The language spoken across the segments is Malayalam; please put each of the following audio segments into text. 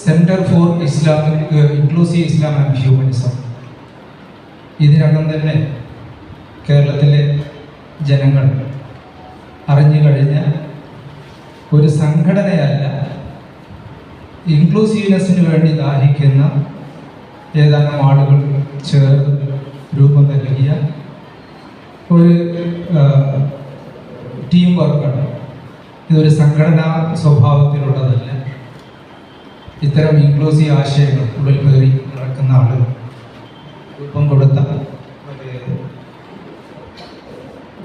Centre for Islamic inclusive Islam and humanism. ഇതിനകം തന്നെ കേരളത്തിലെ ജനങ്ങൾ അറിഞ്ഞു കഴിഞ്ഞ ഒരു സംഘടനയല്ല, ഇൻക്ലൂസീവ്നെസ്സിന് വേണ്ടി ദാഹിക്കുന്ന ഏതാനും ആളുകൾ ചേർന്ന് രൂപം നൽകിയ ഒരു ടീം വർക്കാണ്. ഇതൊരു സംഘടനാ സ്വഭാവത്തിലുള്ളതല്ല. ഇത്തരം ഇൻക്ലൂസീവ് ആശയങ്ങൾ ഉള്ളിൽ കയറി നടക്കുന്ന ആളുകൾ രൂപം കൊടുത്ത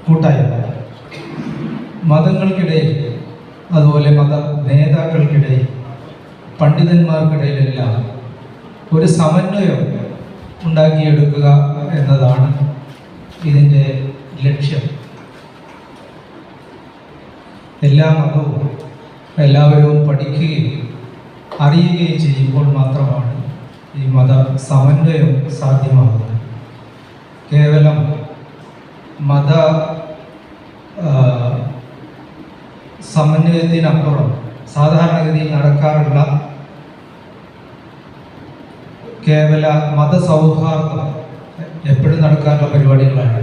കൂട്ടായ്മ. മതങ്ങൾക്കിടയിൽ, അതുപോലെ മത നേതാക്കൾക്കിടയിൽ, പണ്ഡിതന്മാർക്കിടയിലെല്ലാം ഒരു സമന്വയം ഉണ്ടാക്കിയെടുക്കുക എന്നതാണ് ഇതിൻ്റെ ലക്ഷ്യം. എല്ലാ മതവും എല്ലാവരും പഠിക്കുകയും അറിയുകയും ചെയ്യുമ്പോൾ മാത്രമാണ് ഈ മത സമന്വയം സാധ്യമാകുന്നത്. കേവലം മത സമന്വയത്തിനപ്പുറം സാധാരണഗതിയിൽ നടക്കാറുള്ള കേവല മതസൗഹാർദ്ദം എപ്പോഴും നടക്കാറുള്ള പരിപാടികളാണ്.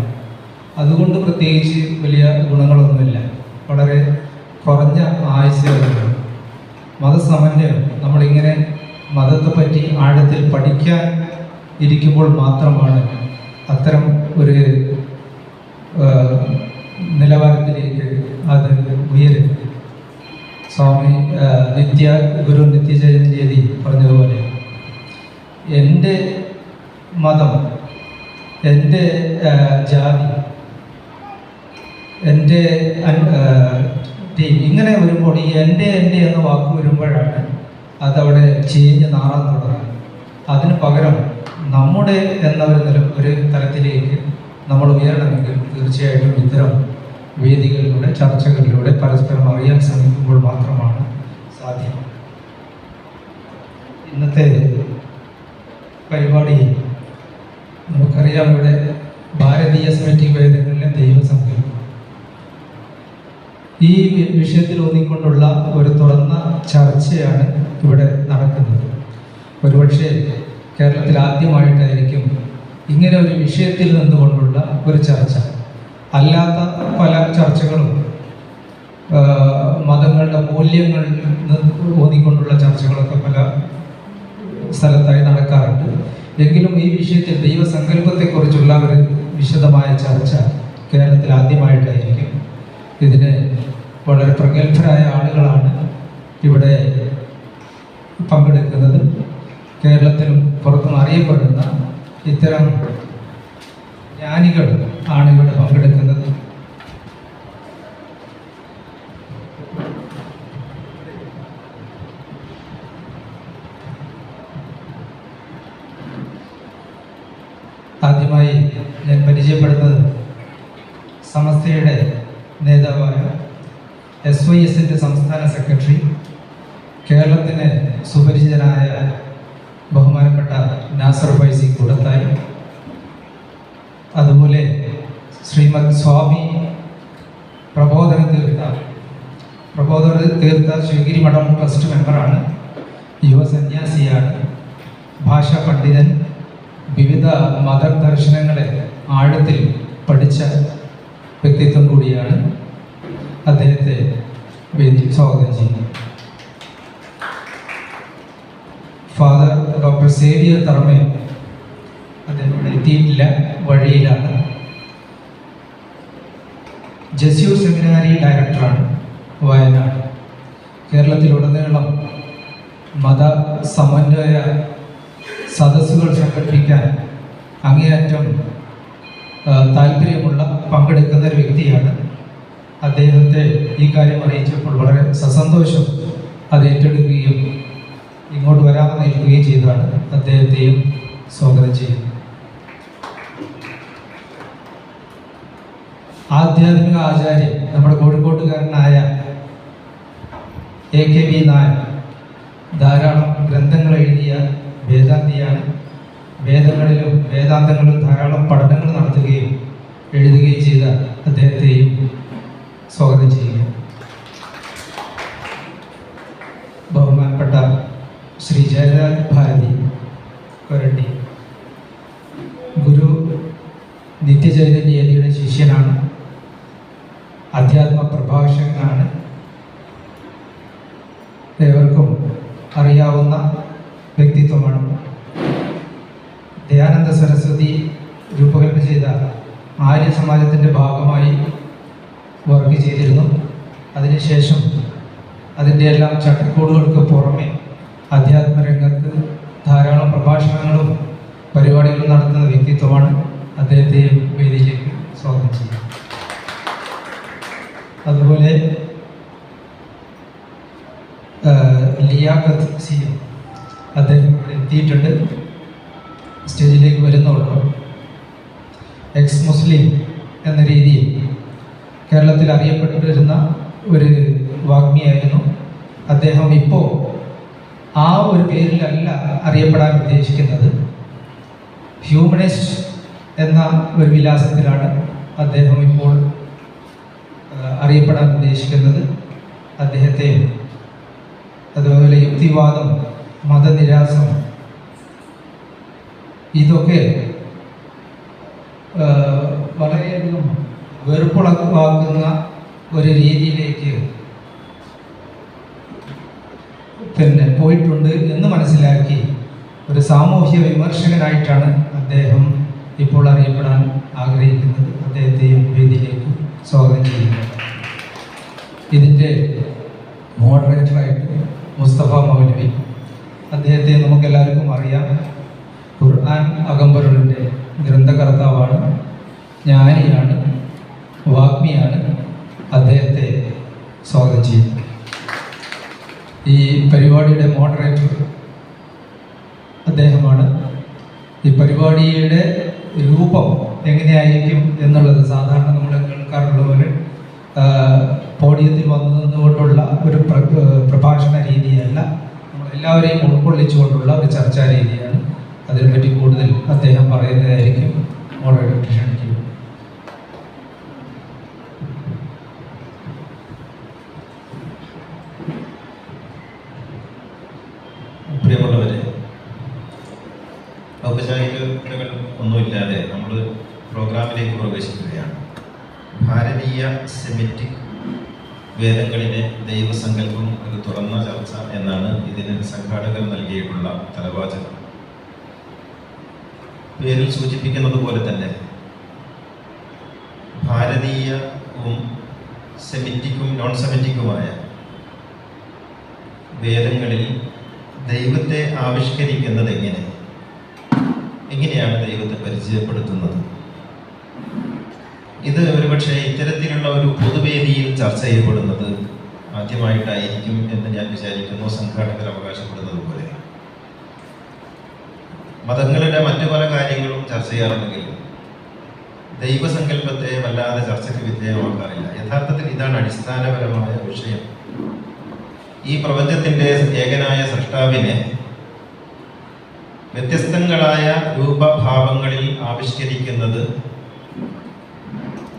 അതുകൊണ്ട് പ്രത്യേകിച്ച് വലിയ ഗുണങ്ങളൊന്നുമില്ല, വളരെ കുറഞ്ഞ ആയുസ്സുകളുണ്ട്. മതസമന്വയം, നമ്മളിങ്ങനെ മതത്തെപ്പറ്റി ആഴത്തിൽ പഠിക്കാൻ ഇരിക്കുമ്പോൾ മാത്രമാണ് അത്തരം ഒരു നിലവാരത്തിലേക്ക് അത് ഉയരും. സ്വാമി ഗുരു നിത്യചൈതന്യജി പറഞ്ഞതുപോലെ, എൻ്റെ മതം, എൻ്റെ ജാതി, എൻ്റെ ഇങ്ങനെ വരുമ്പോൾ ഈ എൻ്റെ എന്ന വാക്ക് വരുമ്പോഴാണ് അതവിടെ ചീഞ്ഞ് നാറാൻ തുടങ്ങുന്നത്. അതിന് പകരം നമ്മുടെ എന്ന ഒരു തലത്തിലേക്ക് നമ്മൾ ഉയരണമെങ്കിൽ തീർച്ചയായിട്ടും ഇത്തരം വേദികളിലൂടെ, ചർച്ചകളിലൂടെ പരസ്പരം അറിയാൻ ശ്രമിക്കുമ്പോൾ മാത്രമാണ് സാധ്യം. ഇന്നത്തെ പരിപാടി നമുക്കറിയാം, ഇവിടെ ഭാരതീയ സെമിറ്റിക് വേദങ്ങളിലെ ദൈവസങ്കല്പം, ഈ വിഷയത്തിൽ ഊന്നിക്കൊണ്ടുള്ള ഒരു തുറന്ന ചർച്ചയാണ് ഇവിടെ നടക്കുന്നത്. ഒരുപക്ഷെ കേരളത്തിൽ ആദ്യമായിട്ടായിരിക്കും ഇങ്ങനെ ഒരു വിഷയത്തിൽ നിന്നുകൊണ്ടുള്ള ഒരു ചർച്ച. അല്ലാത്ത പല ചർച്ചകളും മതങ്ങളുടെ മൂല്യങ്ങൾ ഊന്നിക്കൊണ്ടുള്ള ചർച്ചകളൊക്കെ പല സ്ഥലത്തായി നടക്കാറുണ്ട്. എങ്കിലും ഈ വിഷയത്തിൽ ദൈവസങ്കല്പത്തെക്കുറിച്ചുള്ള ഒരു വിശദമായ ചർച്ച കേരളത്തിൽ ആദ്യമായിട്ടായിരിക്കും. ഇതിന് വളരെ പ്രഗത്ഭരായ ആളുകളാണ് ഇവിടെ പങ്കെടുക്കുന്നത്. കേരളത്തിലും പുറത്തും അറിയപ്പെടുന്ന ഇത്തരം ജ്ഞാനികൾ ആണ് ഇവിടെ പങ്കെടുക്കുന്നത്. ആദ്യമായി ഞാൻ പരിചയപ്പെടുന്നത് സമസ്തയുടെ നേതാവായ SYSന്റെ സംസ്ഥാന സെക്രട്ടറി, കേരളത്തിന് സുപരിചിതനായ ബഹുമാനപ്പെട്ട നാസർ ഫൈസി കൂടത്തായി, അതുപോലെ ശ്രീമദ് സ്വാമി പ്രബോധന തീർത്ഥ ശിവഗിരി മഠം ട്രസ്റ്റ് മെമ്പറാണ്, യുവസന്യാസിയാണ്, ഭാഷാ പണ്ഡിതൻ, വിവിധ മതദർശനങ്ങളെ ആഴത്തിൽ പഠിച്ച വ്യക്തിത്വം കൂടിയാണ്. അദ്ദേഹത്തെ വേദിയിൽ സ്വാഗതം ചെയ്യുന്നു. ഫാദർ ഡോക്ടർ സേവിയർ തറമേ, അദ്ദേഹം ഇവിടെ എത്തിയിട്ടില്ല, വഴിയിലാണ്. ജസ്യൂർ സെമിനാരി ഡയറക്ടറാണ്, വയനാട്. കേരളത്തിലുടനീളം മത സമന്വയ സദസ്സുകൾ സംഘടിപ്പിക്കാൻ അങ്ങേയറ്റം താല്പര്യമുള്ള, പങ്കെടുക്കുന്ന ഒരു വ്യക്തിയാണ്. അദ്ദേഹത്തെ ഈ കാര്യം അറിയിച്ചപ്പോൾ വളരെ സസന്തോഷം അത് ഏറ്റെടുക്കുകയും ഇങ്ങോട്ട് വരാമെന്ന് ഏൽക്കുകയും ചെയ്തതാണ്. അദ്ദേഹത്തെയും സ്വാഗതം ചെയ്യുന്നു. ആധ്യാത്മിക ആചാര്യൻ, നമ്മുടെ കോഴിക്കോട്ടുകാരനായ AKB നായർ ധാരാളം ഗ്രന്ഥങ്ങൾ എഴുതിയ വേദാന്തിയാണ്. വേദങ്ങളിലും വേദാന്തങ്ങളിലും ധാരാളം പഠനങ്ങൾ നടത്തുകയും എഴുതുകയും ചെയ്ത അദ്ദേഹത്തെയും സ്വാഗതം ചെയ്യുക. ബഹുമാനപ്പെട്ട ശ്രീ നിത്യചൈതന്യയുടെ ശിഷ്യനാണ്, അധ്യാത്മ പ്രഭാഷകനാണ്. ഏവർക്കും അറിയാവുന്ന വ്യക്തിത്വമാണ്. ദയാനന്ദ സരസ്വതി രൂപകൽപ്പന ചെയ്ത ആര്യ സമാജത്തിൻ്റെ ഭാഗമായി വർക്ക് ചെയ്തിരുന്നു. അതിനുശേഷം അതിൻ്റെ എല്ലാം ചട്ടക്കൂടുകൾക്ക് പുറമെ അധ്യാത്മരംഗത്ത് ധാരാളം പ്രഭാഷണങ്ങളും പരിപാടികളും നടത്തുന്ന വ്യക്തിത്വമാണ്. അദ്ദേഹത്തെ വേദിയിലേക്ക് സ്വാഗതം ചെയ്യുന്നു. അതുപോലെ ലിയാഖത്ത് സി അദ്ദേഹം എത്തിയിട്ടുണ്ട്, സ്റ്റേജിലേക്ക് വരുന്നുള്ളൂ. എക്സ് മുസ്ലിം എന്ന രീതിയിൽ കേരളത്തിൽ അറിയപ്പെട്ടിരുന്ന ഒരു വാഗ്മിയായിരുന്നു അദ്ദേഹം. ഇപ്പോൾ ആ ഒരു പേരിലല്ല അറിയപ്പെടാൻ ഉദ്ദേശിക്കുന്നത്, ഹ്യൂമനിസ്റ്റ് എന്ന ഒരു വിലാസത്തിലാണ് അദ്ദേഹം ഇപ്പോൾ അറിയപ്പെടാൻ ഉദ്ദേശിക്കുന്നത്. അദ്ദേഹത്തെ അതുപോലെ യുക്തിവാദം, മതനിരാസം, ഇതൊക്കെ വളരെയധികം വെറുപ്പുളവാക്കുന്ന ഒരു രീതിയിലേക്ക് പോയിട്ടുണ്ട് എന്ന് മനസ്സിലാക്കി ഒരു സാമൂഹ്യ വിമർശകനായിട്ടാണ് അദ്ദേഹം ഇപ്പോൾ അറിയപ്പെടാൻ ആഗ്രഹിക്കുന്നത്. അദ്ദേഹത്തെയും വേദിയിലേക്ക് സ്വാഗതം ചെയ്യുന്നു. ഇതിൻ്റെ മോഡറേറ്ററായിട്ട് മുസ്തഫ മൗലവി, അദ്ദേഹത്തെ നമുക്കെല്ലാവർക്കും അറിയാം. ഖുർആൻ അകമ്പറുടെ ഗ്രന്ഥകർത്താവാണ്, ജ്ഞാനിയാണ്, വാഗ്മിയാണ്. അദ്ദേഹത്തെ സ്വാഗതം ചെയ്യുന്നു. ഈ പരിപാടിയുടെ മോഡറേറ്റർ അദ്ദേഹമാണ്. ഈ പരിപാടിയുടെ രൂപം എങ്ങനെയായിരിക്കും എന്നുള്ളത് സാധാരണ നമ്മൾ കേൾക്കാറുള്ള പോലെ പോഡിയത്തിൽ വന്നു നിന്നുകൊണ്ടുള്ള ഒരു പ്രഭാഷണ രീതിയല്ല, നമ്മളെല്ലാവരെയും ഉൾക്കൊള്ളിച്ചുകൊണ്ടുള്ള ഒരു ചർച്ചാ രീതിയാണ്. അതിനെപ്പറ്റി കൂടുതൽ അദ്ദേഹം പറയുന്നതായിരിക്കും. മോഡറേറ്റർ ക്ഷണിക്കുന്നു. പ്രിയമുള്ളവരെ, ഔപചാരികതകൾ ഒന്നുമില്ലാതെ നമ്മൾ പ്രോഗ്രാമിലേക്ക് പ്രവേശിക്കുകയാണ്. ഭാരതീയ സെമിറ്റിക് വേദങ്ങളിലെ ദൈവസങ്കല്പം ഒരു തുറന്ന ചർച്ച എന്നാണ് ഇതിന് സംഘാടകർ നൽകിയിട്ടുള്ള തലവാചകം. പേരിൽ സൂചിപ്പിക്കുന്നത് പോലെ തന്നെ ഭാരതീയവും സെമിറ്റിക്കും നോൺ സെമിറ്റിക്കുമായ വേദങ്ങളിൽ ദൈവത്തെ ആവിഷ്കരിക്കുന്നത് എങ്ങനെയാണ് ദൈവത്തെ പരിചയപ്പെടുത്തുന്നത്? ഇത് ഒരുപക്ഷെ ഇത്തരത്തിലുള്ള ഒരു പൊതുവേദിയിൽ ചർച്ച ചെയ്യപ്പെടുന്നത് ആദ്യമായിട്ടായിരിക്കും എന്ന് ഞാൻ വിചാരിക്കുന്നു. സംഘാടകർ അവകാശപ്പെടുന്നത് പോലെ മതങ്ങളുടെ മറ്റു പല കാര്യങ്ങളും ചർച്ച ചെയ്യാറുണ്ടെങ്കിലും ദൈവസങ്കല്പത്തെ വല്ലാതെ ചർച്ചയ്ക്ക് വിധേയമാക്കാറില്ല. യഥാർത്ഥത്തിൽ ഇതാണ് അടിസ്ഥാനപരമായ വിഷയം. ഈ പ്രപഞ്ചത്തിൻ്റെ ഏകനായ സൃഷ്ടാവിനെ വ്യത്യസ്തങ്ങളായ രൂപഭാവങ്ങളിൽ ആവിഷ്കരിക്കുന്നത്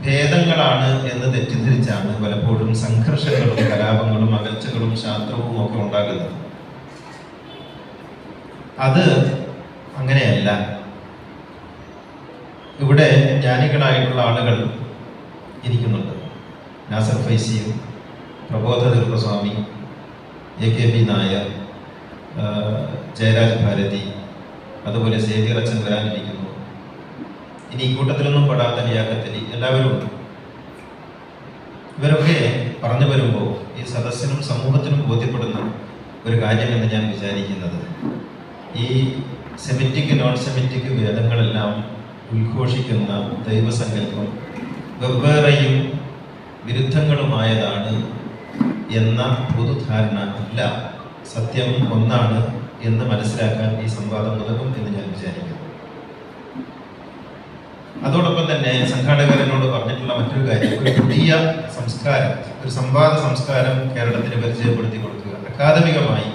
ഭേദങ്ങളാണ് എന്ന് തെറ്റിദ്ധരിച്ചാണ് പലപ്പോഴും സംഘർഷങ്ങളും കലാപങ്ങളും അകൽച്ചകളും ശാസ്ത്രവും ഒക്കെ ഉണ്ടാകുന്നത്. അത് അങ്ങനെയല്ല. ഇവിടെ ജ്ഞാനികളായിട്ടുള്ള ആളുകൾ ഇരിക്കുന്നുണ്ട്. നാസർ ഫൈസിയും പ്രബോധ തീർത്ഥസ്വാമി, AKB നായർ, ജയരാജ് ഭാരതി, അതുപോലെ സേവ്യർ അച്ഛൻ വരാനിരിക്കുന്നു. ഇനി ഇക്കൂട്ടത്തിലൊന്നും പെടാത്ത ലിയാഖത്തലി, എല്ലാവരും ഉണ്ട്. ഇവരൊക്കെ പറഞ്ഞു വരുമ്പോൾ ഈ സദസ്സിനും സമൂഹത്തിനും ബോധ്യപ്പെടുന്ന ഒരു കാര്യമെന്ന് ഞാൻ വിചാരിക്കുന്നത്, ഈ സെമിറ്റിക് നോൺ സെമിറ്റിക് വേദങ്ങളെല്ലാം ഉദ്ഘോഷിക്കുന്ന ദൈവസങ്കല്പം വെവ്വേറെയും വിരുദ്ധങ്ങളുമായതാണ് എന്ന പൊതുധാരണ അല്ല. സത്യം ഒന്നാണ് എന്ന് മനസ്സിലാക്കാൻ ഈ സംവാദം ഉതകും എന്ന് ഞാൻ വിചാരിക്കുന്നു. അതോടൊപ്പം തന്നെ സംഘാടകരനോട് പറഞ്ഞിട്ടുള്ള മറ്റൊരു കാര്യം, ഒരു പുതിയ സംസ്കാരം, ഒരു സംവാദ സംസ്കാരം കേരളത്തിന് പരിചയപ്പെടുത്തി കൊടുക്കുക. അക്കാദമികമായി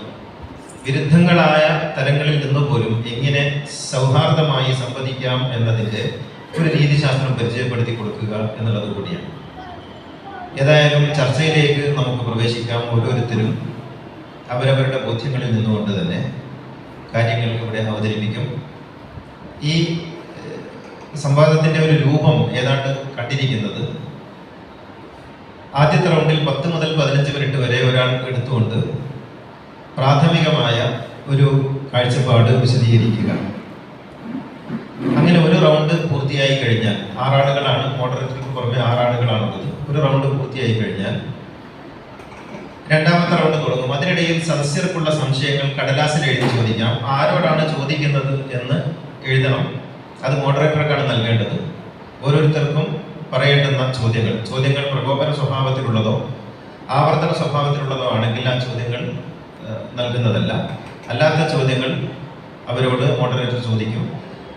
വിരുദ്ധങ്ങളായ തലങ്ങളിൽ നിന്ന് പോലും എങ്ങനെ സൗഹാർദ്ദമായി സംവദിക്കാം എന്നതിൻ്റെ ഒരു രീതിശാസ്ത്രം പരിചയപ്പെടുത്തി കൊടുക്കുക എന്നുള്ളത് കൂടിയാണ്. ഏതായാലും ചർച്ചയിലേക്ക് നമുക്ക് പ്രവേശിക്കാം. ഓരോരുത്തരും അവരവരുടെ ബോധ്യങ്ങളിൽ നിന്നുകൊണ്ട് തന്നെ കാര്യങ്ങൾ ഇവിടെ അവതരിപ്പിക്കും. ഈ സംവാദത്തിൻ്റെ ഒരു രൂപം ഏതാണ്ട് കണ്ടിരിക്കുന്നത്, ആദ്യത്തെ റൗണ്ടിൽ 10 മുതൽ 15 മിനിറ്റ് വരെ ഒരാൾ എടുത്തുകൊണ്ട് പ്രാഥമികമായ ഒരു കാഴ്ചപ്പാട് വിശദീകരിക്കുക. അങ്ങനെ ഒരു റൗണ്ട് പൂർത്തിയായി കഴിഞ്ഞാൽ, 6 ആളുകളാണ്, മോഡറേറ്റർക്ക് പുറമെ 6 ആളുകളാണുള്ളത്. ഒരു റൗണ്ട് പൂർത്തിയായി കഴിഞ്ഞാൽ രണ്ടാമത്തെ റൗണ്ട് തുടങ്ങും. അതിനിടയിൽ സദസ്യർക്കുള്ള സംശയങ്ങൾ കടലാസിൽ എഴുതി ചോദിക്കാം. ആരോടാണ് ചോദിക്കുന്നത് എന്ന് എഴുതണം. അത് മോഡറേറ്റർക്കാണ് നൽകേണ്ടത്. ഓരോരുത്തർക്കും പറയേണ്ടുന്ന ചോദ്യങ്ങൾ പ്രകോപന സ്വഭാവത്തിലുള്ളതോ ആവർത്തന സ്വഭാവത്തിലുള്ളതോ ആണെങ്കിൽ ആ ചോദ്യങ്ങൾ നൽകുന്നതല്ല. അല്ലാത്ത ചോദ്യങ്ങൾ അവരോട് മോഡറേറ്റർ ചോദിക്കും.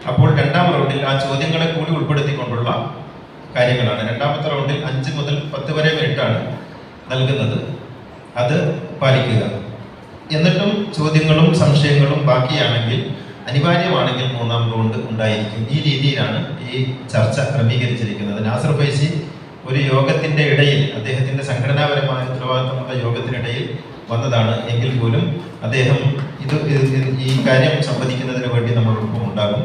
അപ്പോൾ രണ്ടാം റൗണ്ടിൽ ആ ചോദ്യങ്ങളെ കൂടി ഉൾപ്പെടുത്തിക്കൊണ്ടുള്ള കാര്യങ്ങളാണ്. രണ്ടാമത്തെ റൗണ്ടിൽ 5 മുതൽ 10 വരെ മിനിറ്റാണ് നൽകുന്നത്. അത് പാലിക്കുക. എന്നിട്ടും ചോദ്യങ്ങളും സംശയങ്ങളും ബാക്കിയാണെങ്കിൽ, അനിവാര്യമാണെങ്കിൽ 3ാം റൗണ്ട് ഉണ്ടായിരിക്കും. ഈ രീതിയിലാണ് ഈ ചർച്ച ക്രമീകരിച്ചിരിക്കുന്നത്. നാസർ ഫൈസി ഒരു യോഗത്തിൻ്റെ ഇടയിൽ, അദ്ദേഹത്തിൻ്റെ സംഘടനാപരമായ ഉത്തരവാദിത്തമുള്ള യോഗത്തിനിടയിൽ വന്നതാണ്. എങ്കിൽ പോലും അദ്ദേഹം ഈ കാര്യം സംവദിക്കുന്നതിന് വേണ്ടി നമ്മളോടൊപ്പം ഉണ്ടാകും.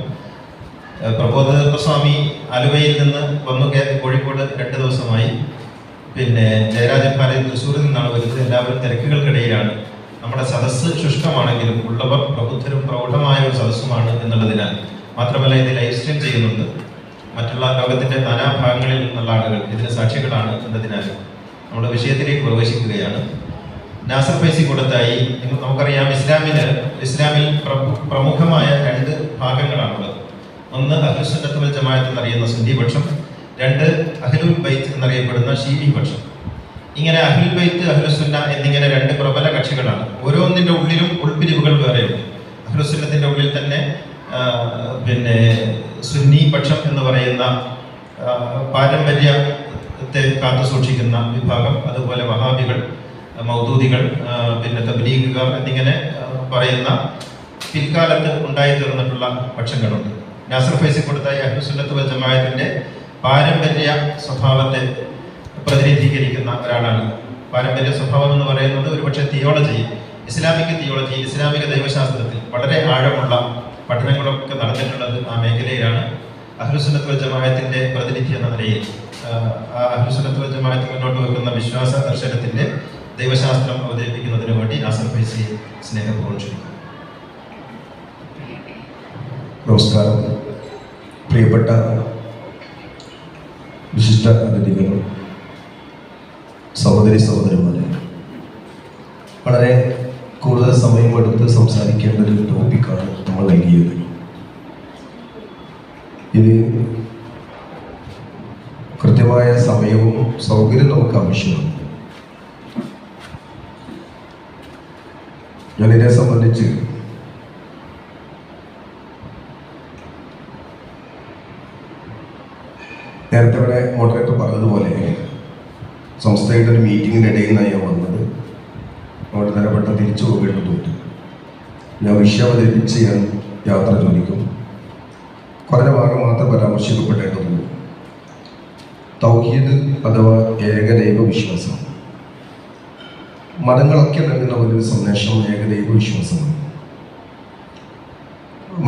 പ്രബോധസ്വാമി ആലുവയിൽ നിന്ന് വന്നു കോഴിക്കോട് 2 ദിവസമായി. പിന്നെ ജയരാജപ്പാലെ തൃശ്ശൂരിൽ നിന്നാണ് വരുന്നത്. എല്ലാവരും തിരക്കുകൾക്കിടയിലാണ്. നമ്മുടെ സദസ്സ് ശുഷ്കമാണെങ്കിലും ഉള്ളവർ പ്രബുദ്ധരും പ്രൗഢമായ ഒരു സദസ്സുമാണ് എന്നുള്ളതിനാൽ, മാത്രമല്ല ഇത് ലൈവ് സ്ട്രീം ചെയ്യുന്നുണ്ട്. മറ്റുള്ള ലോകത്തിൻ്റെ നാനാഭാഗങ്ങളിൽ നിന്നുള്ള ആളുകൾ ഇതിന് സാക്ഷികളാണ് എന്നതിനാൽ നമ്മുടെ വിഷയത്തിലേക്ക് പ്രവേശിക്കുകയാണ്. നാസർ ഫൈസി കൂടത്തായി, നമുക്കറിയാം, ഇസ്ലാമിൽ പ്രമുഖമായ 2 ഭാഗങ്ങളാണുള്ളത്. ഒന്ന് അഹ്ലുസുന്നത്ത് വൽ ജമാഅത്ത് എന്നറിയുന്ന സുന്നി പക്ഷം, 2 അഹ്ലുൽ ബൈത്ത് എന്നറിയപ്പെടുന്ന ഷീഈ പക്ഷം. ഇങ്ങനെ അഹ്ലുൽ ബൈത്ത്, അഹ്ലുസുന്ന എന്നിങ്ങനെ 2 പ്രബല കക്ഷികളാണ്. ഓരോന്നിൻ്റെ ഉള്ളിലും ഉൾപ്പിരിവുകൾ വേറെയുണ്ട്. അഹ്ലുസുന്നത്തിൻ്റെ ഉള്ളിൽ തന്നെ പിന്നെ സുന്നി പക്ഷം എന്ന് പറയുന്ന പാരമ്പര്യത്തെ കാത്തു സൂക്ഷിക്കുന്ന വിഭാഗം, അതുപോലെ വഹാബികൾ, മൗദൂദികൾ, പിന്നെ തബ്ലീഗുകാർ എന്നിങ്ങനെ പറയുന്ന പിൽക്കാലത്ത് ഉണ്ടായിത്തീർന്നിട്ടുള്ള പക്ഷങ്ങളുണ്ട്. നാസർ ഫൈസി കൊടുത്തായി അഹ്ലുസുന്നത്ത് വൽ ജമാഅത്തിന്റെ പാരമ്പര്യ സ്വഭാവത്തെ പ്രതിനിധീകരിക്കുന്ന ഒരാളാണ്. പാരമ്പര്യ സ്വഭാവം എന്ന് പറയുന്നത് ഒരുപക്ഷെ തിയോളജി, ഇസ്ലാമിക തിയോളജി, ഇസ്ലാമിക ദൈവശാസ്ത്രത്തിൽ വളരെ ആഴമുള്ള പഠനങ്ങളൊക്കെ നടന്നിട്ടുള്ളത് ആ മേഖലയിലാണ്. അഹ്ലുസുന്നത്ത് വൽ ജമാഅത്തിന്റെ പ്രതിനിധി എന്ന നിലയിൽ അഹ്ലുസുന്നത്ത് വൽ ജമാഅത്ത് മുന്നോട്ട് വെക്കുന്ന വിശ്വാസ ദർശനത്തിന്റെ ദൈവശാസ്ത്രം അവതരിപ്പിക്കുന്നതിന് വേണ്ടി നാസർ ഫൈസിയെ സ്നേഹപൂർവ്വം ക്ഷണിക്കുന്നു. നമസ്കാരം. പ്രിയപ്പെട്ട വിശിഷ്ട അതിഥികൾ, സഹോദരന്മാരെ, വളരെ കൂടുതൽ സമയമെടുത്ത് സംസാരിക്കേണ്ട ഒരു ടോപ്പിക്കാണ് നമ്മൾ നൽകിയത്. ഇത് കൃത്യമായ സമയവും സൗകര്യവും നമുക്ക് ആവശ്യമാണ്. ഞാനിതിനെ സംബന്ധിച്ച് നേരത്തെ ഇവിടെ മോഡറേറ്റർ പറഞ്ഞതുപോലെ സംസ്ഥയുടെ ഒരു മീറ്റിങ്ങിനിടയിൽ നിന്നാണ് ഞാൻ വന്നത്. അവിടെ തരപ്പെട്ട തിരിച്ചു പോകേണ്ടതുണ്ട്. ഞാൻ വിഷയം അവതരിപ്പിച്ച് ഞാൻ യാത്ര ചോദിക്കും. കുറഞ്ഞ ഭാഗം മാത്രം പരാമർശിക്കപ്പെടേണ്ടതുള്ളൂ. തൗഹീദ് അഥവാ ഏകദൈവ വിശ്വാസം. മതങ്ങളൊക്കെ നൽകുന്ന ഒരു സന്ദേശം ഏകദൈവ വിശ്വാസമാണ്.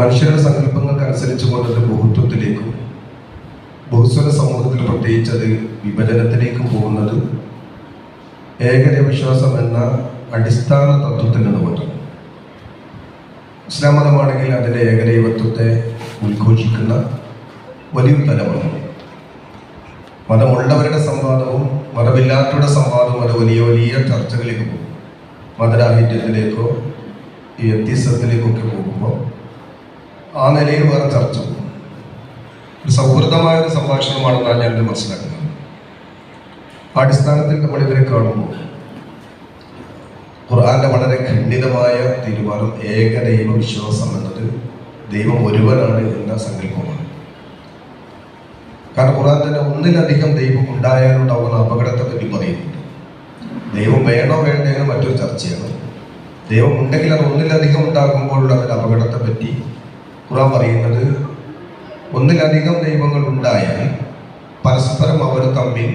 മനുഷ്യരുടെ സങ്കല്പങ്ങൾക്കനുസരിച്ച് കൊണ്ടത് ബഹുത്വത്തിലേക്കും ബഹുസ്വര സമൂഹത്തിൽ പ്രത്യേകിച്ച് അത് വിഭജനത്തിലേക്കും പോകുന്നത് ഏകദൈവ വിശ്വാസം എന്ന അടിസ്ഥാന തത്വത്തിൽ നിന്നുകൊണ്ടാണ്. ഇസ്ലാം മതമാണെങ്കിൽ അതിൻ്റെ ഏകദൈവത്വത്തെ ഉദ്ഘോഷിക്കുന്ന വലിയൊരു തലമാണ്. മതമുള്ളവരുടെ സംവാദവും മതമില്ലാത്തവരുടെ സംവാദവും അത് വലിയ വലിയ ചർച്ചകളിലേക്ക് പോകും. മതരാഹിത്യത്തിലേക്കോ ഈ എത്തിസത്തിലേക്കൊക്കെ പോകുമ്പോൾ ആ നിലയിൽ വേറെ ചർച്ച പോകും. ഒരു സൗഹൃദമായ ഒരു സംഭാഷണമാണെന്നാണ് ഞാനിത് മനസ്സിലാക്കുന്നത്. അടിസ്ഥാനത്തിൽ നമ്മളിതിനെ കാണുമ്പോൾ ഖുർആന്റെ വളരെ ഖണ്ഡിതമായ തീരുമാനം ഏകദൈവ വിശ്വാസം എന്നത് ദൈവം ഒരുവനാണ് എന്ന സങ്കല്പമാണ്. കാരണം ഖുർആൻ തന്നെ ഒന്നിലധികം ദൈവം ഉണ്ടായാലുണ്ടാവുന്ന അപകടത്തെ പറ്റി പറയുന്നുണ്ട്. ദൈവം വേണോ വേണ്ടയോ മറ്റൊരു ചർച്ചയാണ്. ദൈവം ഉണ്ടെങ്കിൽ അത് ഒന്നിലധികം ഉണ്ടാകുമ്പോഴുള്ള അതിൻ്റെ അപകടത്തെ പറ്റി ഖുർആൻ പറയുന്നത്, ഒന്നിലധികം ദൈവങ്ങൾ ഉണ്ടായാൽ പരസ്പരം അവർ തമ്മിൽ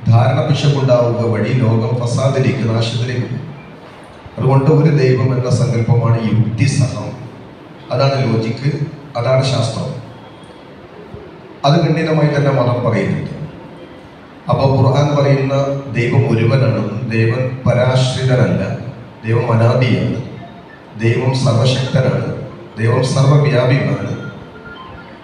ധാരണ പിശകുണ്ടാവുക വഴി ലോകം ഫസാദിലേക്ക്, നാശത്തിലേക്ക് പോകും. അതുകൊണ്ട് ഒരു ദൈവം എന്ന സങ്കല്പമാണ് യുക്തിസഹം. അതാണ് ലോജിക്ക്, അതാണ് ശാസ്ത്രം. അത് ഗണ്യമായി തന്നെ മതം പറയുന്നുണ്ട്. അപ്പോൾ ഖുർആൻ പറയുന്ന ദൈവം ഒരുവനാണ്, ദൈവം പരാശ്രിതനല്ല, ദൈവം അനാദിയാണ്, ദൈവം സർവശക്തനാണ്, ദൈവം സർവവ്യാപിയാണ്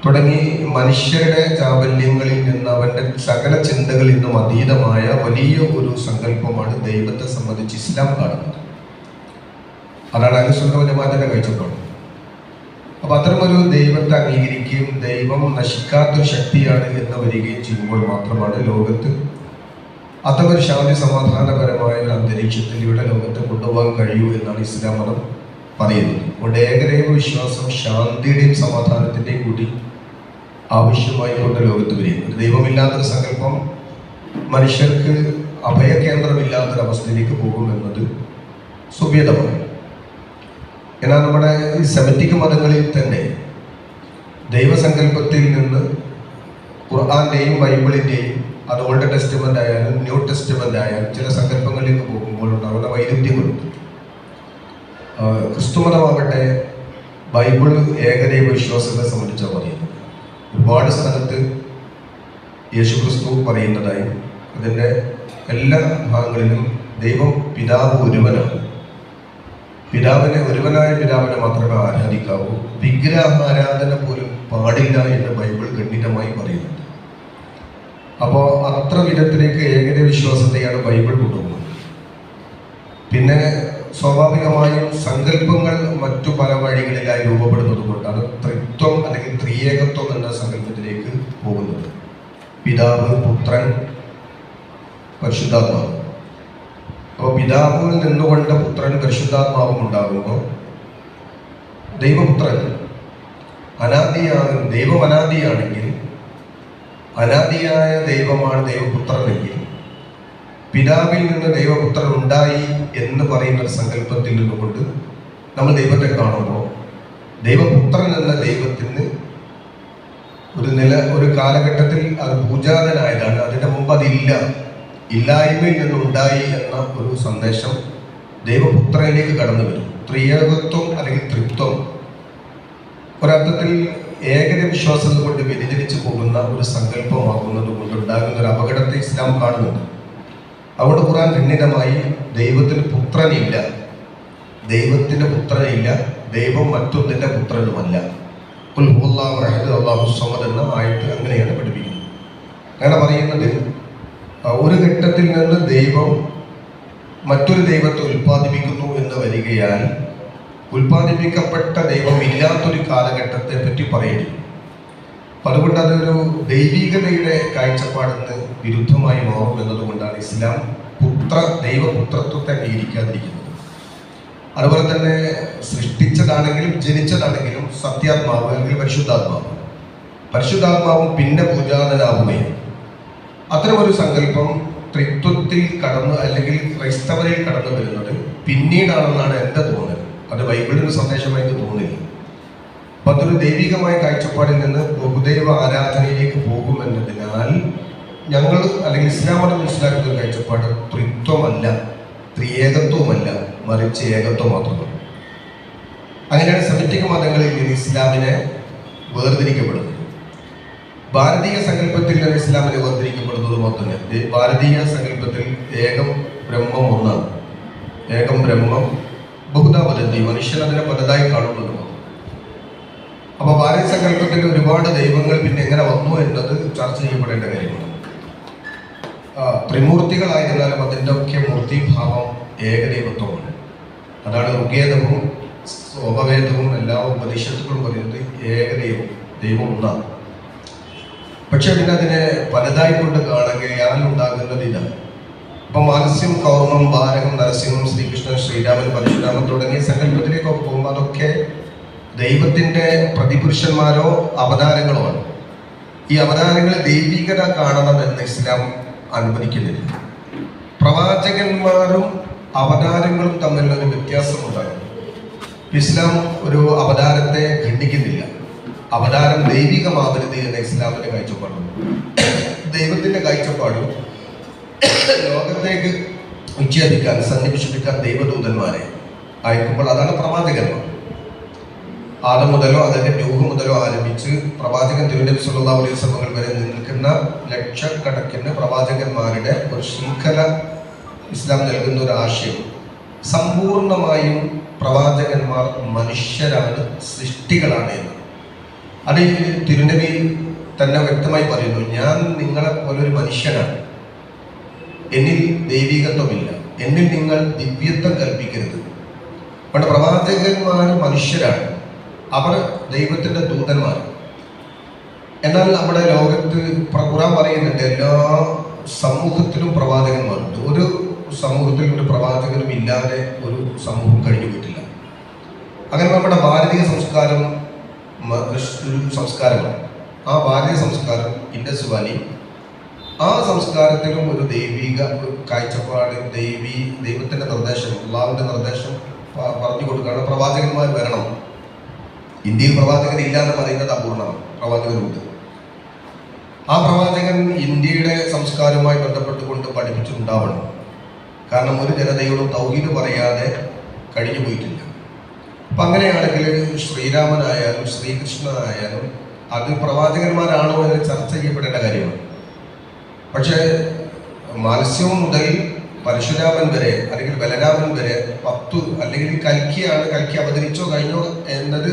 തുടങ്ങി മനുഷ്യരുടെ ചാബല്യങ്ങളിൽ നിന്ന് അവൻ്റെ സകല ചിന്തകളിൽ നിന്നും അതീതമായ വലിയ ഒരു സങ്കല്പമാണ് ദൈവത്തെ സംബന്ധിച്ച് ഇസ്ലാം കാണുന്നത്. അതാണ് അഹ്ലുസുന്നത്ത് വൽ ജമാഅത്തിന്റെ കാഴ്ചപ്പാട്. അപ്പൊ അത്തരമൊരു ദൈവത്തെ അംഗീകരിക്കുകയും ദൈവം നശിക്കാത്തൊരു ശക്തിയാണ് എന്ന് വരികയും ചെയ്യുമ്പോൾ മാത്രമാണ് ലോകത്ത് അത്തരമൊരു ശാന്തി സമാധാനപരമായ ഒരു അന്തരീക്ഷത്തിലൂടെ ലോകത്തെ കൊണ്ടുപോകാൻ കഴിയൂ എന്നാണ് ഇസ്ലാം മതം പറയുന്നത്. അതുകൊണ്ട് ഏകദൈവ വിശ്വാസം ശാന്തിയുടെയും സമാധാനത്തിന്റെയും കൂടി ആവശ്യമായി കൊണ്ട് ലോകത്ത് വരിക. ഒരു ദൈവമില്ലാത്തൊരു സങ്കല്പം മനുഷ്യർക്ക് അഭയകേന്ദ്രമില്ലാത്തൊരവസ്ഥയിലേക്ക് പോകുമെന്നത് സുഭേദമാണ്. എന്നാൽ നമ്മുടെ ഈ സെമിറ്റിക് മതങ്ങളിൽ തന്നെ ദൈവസങ്കല്പത്തിൽ നിന്ന് ഖുർആന്റെയും ബൈബിളിന്റെയും അത് ഓൾഡ് ടെസ്റ്റ്മെന്റ് ആയാലും ന്യൂ ടെസ്റ്റ്മെന്റ് ആയാലും ചില സങ്കല്പങ്ങളിലേക്ക് പോകുമ്പോൾ ഉണ്ടാകുന്ന വൈരുദ്ധ്യങ്ങളുണ്ട്. ക്രിസ്തുമതമാകട്ടെ ബൈബിൾ ഏകദൈവ വിശ്വാസത്തെ സംബന്ധിച്ചാണ് പറയുന്നത്. ഒരുപാട് സ്ഥലത്ത് യേശുക്രിസ്തു പറയുന്നതായി അതിൻ്റെ എല്ലാ ഭാഗങ്ങളിലും ദൈവം പിതാവ് ഒരുവനാണ്, ഒരുവനായ പിതാവിനെ മാത്രമേ ആരാധിക്കാവൂ, വിഗ്രഹാരാധന പോലും പാടില്ല എന്ന് ബൈബിൾ ഖണ്ഡിതമായി പറയുന്നുണ്ട്. അപ്പോൾ അത്ര വിധത്തിലേക്ക് ഏകദൈവ വിശ്വാസത്തെയാണ് ബൈബിൾ കൊണ്ടുപോകുന്നത്. പിന്നെ സ്വാഭാവികമായും സങ്കല്പങ്ങൾ മറ്റു പല വഴികളിലായി രൂപപ്പെടുന്നത് കൊണ്ടാണ് ത്രിത്വം അല്ലെങ്കിൽ ത്രിയേകത്വം എന്ന സങ്കല്പത്തിലേക്ക് പോകുന്നത്. പിതാവ്, പുത്രൻ, പരിശുദ്ധാത്മാവ്. അപ്പോൾ പിതാവിൽ നിന്നുകൊണ്ട് പുത്രൻ പരിശുദ്ധാത്മാവും ഉണ്ടാകുമ്പോൾ ദൈവപുത്രൻ ദൈവം അനാദിയാണെങ്കിൽ അനാദിയായ ദൈവമാണ് ദൈവപുത്രനെങ്കിൽ പിതാവിൽ നിന്ന് ദൈവപുത്രൻ ഉണ്ടായി എന്ന് പറയുന്ന ഒരു സങ്കല്പത്തിൽ നിന്നുകൊണ്ട് നമ്മൾ ദൈവത്തെ കാണുമ്പോൾ ദൈവപുത്രൻ എന്ന ദൈവത്തിന് ഒരു കാലഘട്ടത്തിൽ അത് പൂജാതനായതാണ്. അതിൻ്റെ മുമ്പ് അതില്ല, ഇല്ലായ്മയിൽ നിന്നുണ്ടായി എന്ന ഒരു സന്ദേശം ദൈവപുത്രനിലേക്ക് കടന്നു വരും. ത്രിയേകത്വം അല്ലെങ്കിൽ ത്രിത്വം ഒരർത്ഥത്തിൽ ഏകദൈവ വിശ്വാസം കൊണ്ട് വ്യതിചലിച്ചു പോകുന്ന ഒരു സങ്കല്പമാകുന്നത് കൊണ്ടുണ്ടാകുന്ന ഒരു അപകടത്തെ ഇസ്ലാം കാണുന്നുണ്ട്. അവിടെ ഖുർആൻ ഖണ്ഡിതമായി ദൈവത്തിന് പുത്രനില്ല, ദൈവത്തിന്റെ പുത്രനില്ല, ദൈവം മറ്റൊന്നിന്റെ പുത്രനുമല്ല. ഖുൽ ഹുവല്ലാഹു അഹദ് അല്ലാഹു സ്വമദ് എന്ന ആയത്ത് അങ്ങനെയാണ് പഠിപ്പിക്കുന്നത്. അങ്ങനെ പറയുന്നത് ഒരു ഘട്ടത്തിൽ നിന്ന് ദൈവം മറ്റൊരു ദൈവത്തെ ഉൽപ്പാദിപ്പിക്കുന്നു എന്ന് വരികയാൽ ഉൽപ്പാദിപ്പിക്കപ്പെട്ട ദൈവം ഇല്ലാത്തൊരു കാലഘട്ടത്തെ പറ്റി പറയുന്നു. അപ്പം അതുകൊണ്ട് അതൊരു ദൈവികതയുടെ കാഴ്ചപ്പാടിന് വിരുദ്ധമായി മാറും എന്നതുകൊണ്ടാണ് ഇസ്ലാം ദൈവപുത്രത്വത്തെ അംഗീകരിക്കാതിരിക്കുന്നത്. അതുപോലെ തന്നെ സൃഷ്ടിച്ചതാണെങ്കിലും ജനിച്ചതാണെങ്കിലും സത്യാത്മാവ് അല്ലെങ്കിൽ പരിശുദ്ധാത്മാവും പിന്നെ പൂജാതനാവുകയും അത്തരമൊരു സങ്കല്പം ത്രിത്വത്തിൽ കടന്നു അല്ലെങ്കിൽ ക്രൈസ്തവരിൽ കടന്നു വരുന്നത് പിന്നീടാണെന്നാണ് എൻ്റെ തോന്നൽ. അത് ബൈബിളിന് സന്ദേശമായി തോന്നില്ല. അപ്പം അതൊരു ദൈവികമായ കാഴ്ചപ്പാടിൽ നിന്ന് ബഹുദൈവ ആരാധനയിലേക്ക് പോകുമെന്നതിനാൽ ഞങ്ങൾ അല്ലെങ്കിൽ ഇസ്ലാം മതം മനസ്സിലാക്കുന്ന ഒരു കാഴ്ചപ്പാട് ത്രിത്വമല്ല, ത്രിയേകത്വമല്ല, മറിച്ച് ഏകത്വം മാത്രമാണ്. അങ്ങനെയാണ് സെമിറ്റിക് മതങ്ങളിൽ നിന്ന് ഇസ്ലാമിനെ വേർതിരിക്കപ്പെടുന്നത്. ഭാരതീയ സങ്കല്പത്തിൽ നിന്ന് ഇസ്ലാമിനെ വേർതിരിക്കപ്പെടുന്നത് മാത്രമല്ല, ഭാരതീയ സങ്കല്പത്തിൽ ഏകം ബ്രഹ്മം ഒന്നാണ്. ഏകം ബ്രഹ്മം ബഹുധാ വദന്തി, മനുഷ്യൻ അതിനെ പലതായി കാണുന്നത്. അപ്പൊ ഭാരതീയ സങ്കല്പത്തിൽ ഒരുപാട് ദൈവങ്ങൾ പിന്നെ എങ്ങനെ വന്നു എന്നത് ചർച്ച ചെയ്യപ്പെടേണ്ട കാര്യമാണ്. ത്രിമൂർത്തികളായിരുന്നാലും അതിൻ്റെ ഒക്കെ മൂർത്തിഭാവം ഏകദൈവത്വമാണ്. അതാണ് ഋഗ്വേദവും ഉപവേദവും എല്ലാ ഉപനിഷത്തുകളും പറയുന്നത് ഏകദൈവം, ദൈവം ഒന്നാണ്. പക്ഷെ പിന്നെ അതിനെ പലതായി കൊണ്ട് കാണുകയാൽ ഉണ്ടാകുന്നത് ഇതാണ്. ഇപ്പൊ മാനസ്യം, കൗർമ്മം, ഭാരകം, നരസിംഹം, ശ്രീകൃഷ്ണൻ, ശ്രീരാമൻ, പരശുരാമൻ തുടങ്ങിയ സങ്കല്പത്തിലേക്കൊക്കെ പോകുമ്പോൾ അതൊക്കെ ദൈവത്തിന്റെ പ്രതിപുരുഷന്മാരോ അവതാരങ്ങളോ ആണ്. ഈ അവതാരങ്ങൾ ദൈവികത കാണണമെന്ന് ഇസ്ലാം അനുവദിക്കുന്നില്ല. പ്രവാചകന്മാരും അവതാരങ്ങളും തമ്മിലൊരു വ്യത്യാസമുണ്ടാകും. ഇസ്ലാം ഒരു അവതാരത്തെ ഖണ്ഡിക്കുന്നില്ല. അവതാരം ദൈവികമാവരുത് എന്ന ഇസ്ലാമിന്റെ കാഴ്ചപ്പാടും ദൈവത്തിന്റെ കാഴ്ചപ്പാടും ലോകത്തേക്ക് വിച്ഛേദിക്കാൻ, സന്നിവേശിപ്പിക്കാൻ ദൈവദൂതന്മാരെ അയക്കുമ്പോൾ അതാണ് പ്രവാചകന്മാർ. ആദം മുതലോ അതിന്റെ നൂഹ് മുതലോ ആരംഭിച്ച് പ്രവാചകൻ തിരുനബി സല്ലല്ലാഹു അലൈഹി വസല്ലം വരെ നിൽക്കുന്ന ലക്ഷക്കണക്കിന് പ്രവാചകന്മാരുടെ ഒരു ശൃംഖല ഇസ്ലാം നൽകുന്ന ഒരു ആശയം, സമ്പൂർണമായും പ്രവാചകന്മാർ മനുഷ്യരാണ്, സൃഷ്ടികളാണ് എന്ന്. അത് തിരുനബി തന്നെ വ്യക്തമായി പറയുന്നു, ഞാൻ നിങ്ങളെ പോലൊരു മനുഷ്യനാണ്, എന്നിൽ ദൈവികത്വമില്ല, എന്നിൽ നിങ്ങൾ ദിവ്യത്വം കൽപ്പിക്കരുത്. പണ്ട് പ്രവാചകന്മാർ മനുഷ്യരാണ്, അവർ ദൈവത്തിന്റെ ദൂതന്മാർ. എന്നാൽ നമ്മുടെ ലോകത്ത് ഖുർആൻ പറയുന്നുണ്ട്, എല്ലാ സമൂഹത്തിലും പ്രവാചകന്മാരുണ്ട്. ഒരു സമൂഹത്തിൽ ഒരു പ്രവാചകനും ഇല്ലാതെ ഒരു സമൂഹം കഴിഞ്ഞു പോയിട്ടില്ല. അങ്ങനെ നമ്മുടെ ഭാരതീയ സംസ്കാരം സംസ്കാരമാണ്. ആ ഭാരതീയ സംസ്കാരം ഇൻഡസ് വാലി, ആ സംസ്കാരത്തിലും ഒരു ദൈവിക കാഴ്ചപ്പാട്, ദൈവത്തിന്റെ നിർദ്ദേശം, അള്ളാഹുവിന്റെ നിർദ്ദേശം പറഞ്ഞു കൊടുക്കുകയാണ്, പ്രവാചകന്മാർ വരണം. ഇന്ത്യയിൽ പ്രവാചകൻ ഇല്ല എന്ന് പറയുന്നത് അപൂർണമാണ്, പ്രവാചകനുണ്ട്. ആ പ്രവാചകൻ ഇന്ത്യയുടെ സംസ്കാരവുമായി ബന്ധപ്പെട്ടുകൊണ്ട് പഠിപ്പിച്ചിട്ടുണ്ടാവണം. കാരണം ഒരു ജനതയോടും തൗഹീദ് പറയാതെ കഴിഞ്ഞു പോയിട്ടില്ല. അപ്പം അങ്ങനെയാണെങ്കിൽ ശ്രീരാമനായാലും ശ്രീകൃഷ്ണനായാലും അത് പ്രവാചകന്മാരാണോ എന്ന് ചർച്ച ചെയ്യപ്പെടേണ്ട കാര്യമാണ്. പക്ഷേ മത്സ്യവും മുതൽ പരശുരാമൻ വരെ അല്ലെങ്കിൽ ബലരാമൻ വരെ 10 അല്ലെങ്കിൽ കൽക്കി അവതരിച്ചോ കഴിഞ്ഞോ എന്നത്